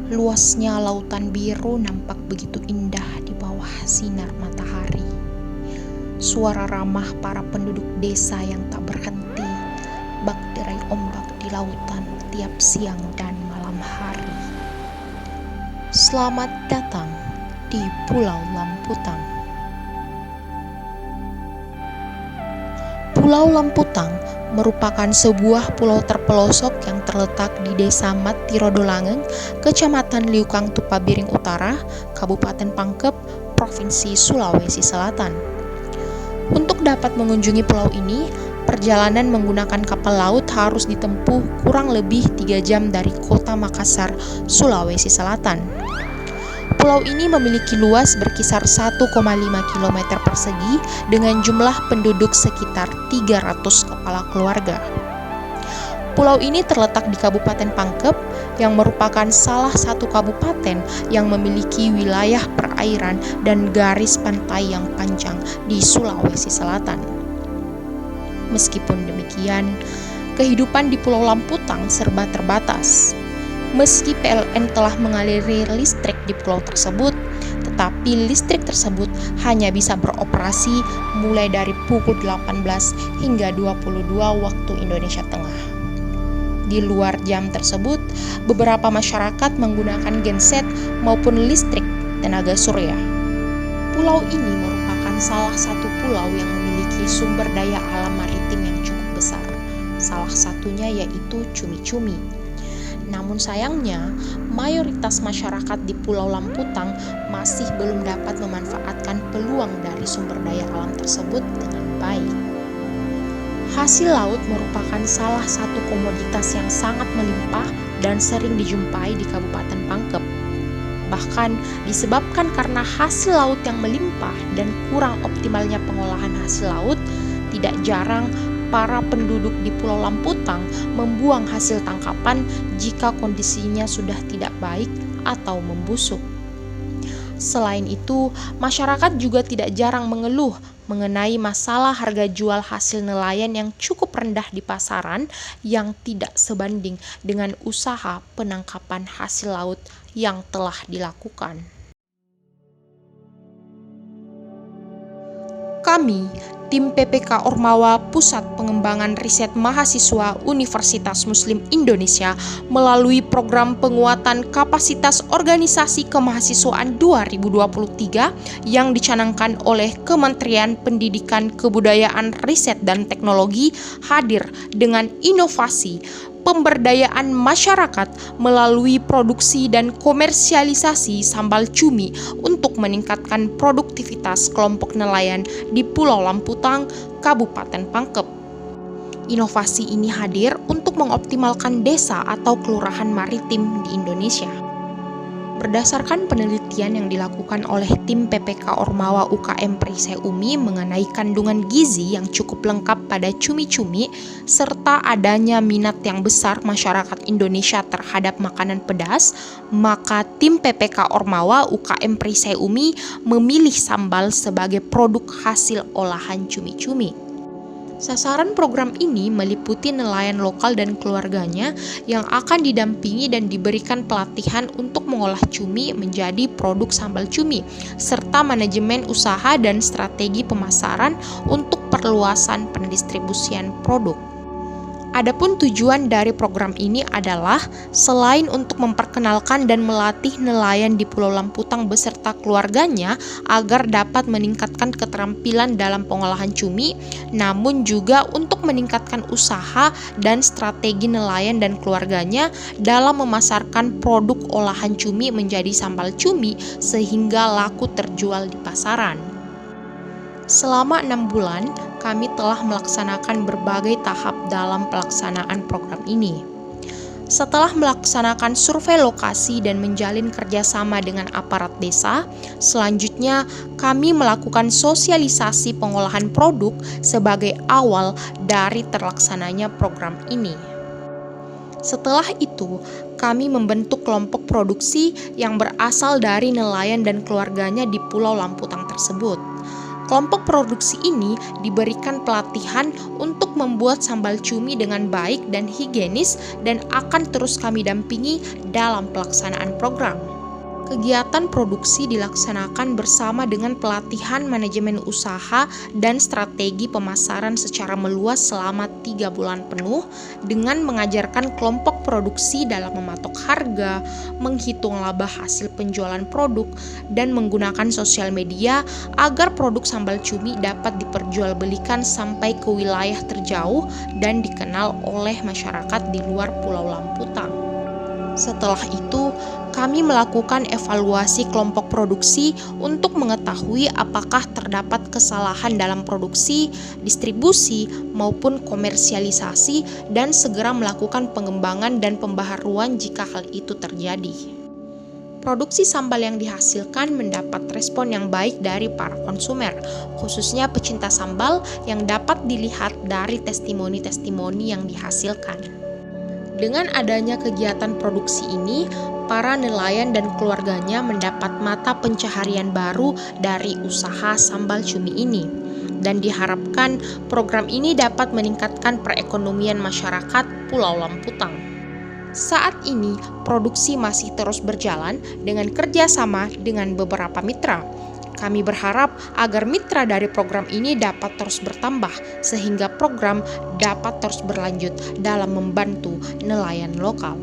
Luasnya lautan biru nampak begitu indah di bawah sinar matahari. Suara ramah para penduduk desa yang tak berhenti bak derai ombak di lautan tiap siang dan malam hari. Selamat datang di Pulau Lamputang. Pulau Lamputang merupakan sebuah pulau terpelosok yang terletak di Desa Matirodolangeng, Kecamatan Liukang Tupabiring Utara, Kabupaten Pangkep, Provinsi Sulawesi Selatan. Untuk dapat mengunjungi pulau ini, perjalanan menggunakan kapal laut harus ditempuh kurang lebih 3 jam dari kota Makassar, Sulawesi Selatan. Pulau ini memiliki luas berkisar 1,5 km persegi dengan jumlah penduduk sekitar 300 kepala keluarga. Pulau ini terletak di Kabupaten Pangkep yang merupakan salah satu kabupaten yang memiliki wilayah perairan dan garis pantai yang panjang di Sulawesi Selatan. Meskipun demikian, kehidupan di Pulau Lamputang serba terbatas. Meski PLN telah mengaliri listrik di pulau tersebut, tetapi listrik tersebut hanya bisa beroperasi mulai dari pukul 18 hingga 22 waktu Indonesia Tengah. Di luar jam tersebut, beberapa masyarakat menggunakan genset maupun listrik tenaga surya. Pulau ini merupakan salah satu pulau yang memiliki sumber daya alam maritim yang cukup besar. Salah satunya yaitu cumi-cumi. Namun sayangnya, mayoritas masyarakat di Pulau Lamputang masih belum dapat memanfaatkan peluang dari sumber daya alam tersebut dengan baik. Hasil laut merupakan salah satu komoditas yang sangat melimpah dan sering dijumpai di Kabupaten Pangkep. Bahkan disebabkan karena hasil laut yang melimpah dan kurang optimalnya pengolahan hasil laut, tidak jarang para penduduk di Pulau Lamputang membuang hasil tangkapan jika kondisinya sudah tidak baik atau membusuk. Selain itu, masyarakat juga tidak jarang mengeluh mengenai masalah harga jual hasil nelayan yang cukup rendah di pasaran yang tidak sebanding dengan usaha penangkapan hasil laut yang telah dilakukan. Kami, tim PPK Ormawa Pusat Pengembangan Riset Mahasiswa Universitas Muslim Indonesia melalui program penguatan kapasitas organisasi kemahasiswaan 2023 yang dicanangkan oleh Kementerian Pendidikan, Kebudayaan, Riset, dan Teknologi hadir dengan inovasi pemberdayaan masyarakat melalui produksi dan komersialisasi sambal cumi untuk meningkatkan produktivitas kelompok nelayan di Pulau Lamputang, Kabupaten Pangkep. Inovasi ini hadir untuk mengoptimalkan desa atau kelurahan maritim di Indonesia. Berdasarkan penelitian yang dilakukan oleh tim PPK Ormawa UKM Perisai UMI mengenai kandungan gizi yang cukup lengkap pada cumi-cumi, serta adanya minat yang besar masyarakat Indonesia terhadap makanan pedas, maka tim PPK Ormawa UKM Perisai UMI memilih sambal sebagai produk hasil olahan cumi-cumi. Sasaran program ini meliputi nelayan lokal dan keluarganya yang akan didampingi dan diberikan pelatihan untuk mengolah cumi menjadi produk sambal cumi, serta manajemen usaha dan strategi pemasaran untuk perluasan pendistribusian produk. Adapun tujuan dari program ini adalah selain untuk memperkenalkan dan melatih nelayan di Pulau Lamputang beserta keluarganya agar dapat meningkatkan keterampilan dalam pengolahan cumi, namun juga untuk meningkatkan usaha dan strategi nelayan dan keluarganya dalam memasarkan produk olahan cumi menjadi sambal cumi sehingga laku terjual di pasaran. Selama 6 bulan, kami telah melaksanakan berbagai tahap dalam pelaksanaan program ini. Setelah melaksanakan survei lokasi dan menjalin kerjasama dengan aparat desa, selanjutnya kami melakukan sosialisasi pengolahan produk sebagai awal dari terlaksananya program ini. Setelah itu, kami membentuk kelompok produksi yang berasal dari nelayan dan keluarganya di Pulau Lamputang tersebut. Kelompok produksi ini diberikan pelatihan untuk membuat sambal cumi dengan baik dan higienis dan akan terus kami dampingi dalam pelaksanaan program. Kegiatan produksi dilaksanakan bersama dengan pelatihan manajemen usaha dan strategi pemasaran secara meluas selama 3 bulan penuh dengan mengajarkan kelompok produksi dalam mematok harga, menghitung laba hasil penjualan produk, dan menggunakan sosial media agar produk sambal cumi dapat diperjualbelikan sampai ke wilayah terjauh dan dikenal oleh masyarakat di luar Pulau Lamputang. Setelah itu, kami melakukan evaluasi kelompok produksi untuk mengetahui apakah terdapat kesalahan dalam produksi, distribusi, maupun komersialisasi dan segera melakukan pengembangan dan pembaharuan jika hal itu terjadi. Produksi sambal yang dihasilkan mendapat respon yang baik dari para konsumer, khususnya pecinta sambal yang dapat dilihat dari testimoni-testimoni yang dihasilkan. Dengan adanya kegiatan produksi ini, para nelayan dan keluarganya mendapat mata pencaharian baru dari usaha sambal cumi ini. Dan diharapkan program ini dapat meningkatkan perekonomian masyarakat Pulau Lamputang. Saat ini, produksi masih terus berjalan dengan kerjasama dengan beberapa mitra. Kami berharap agar mitra dari program ini dapat terus bertambah sehingga program dapat terus berlanjut dalam membantu nelayan lokal.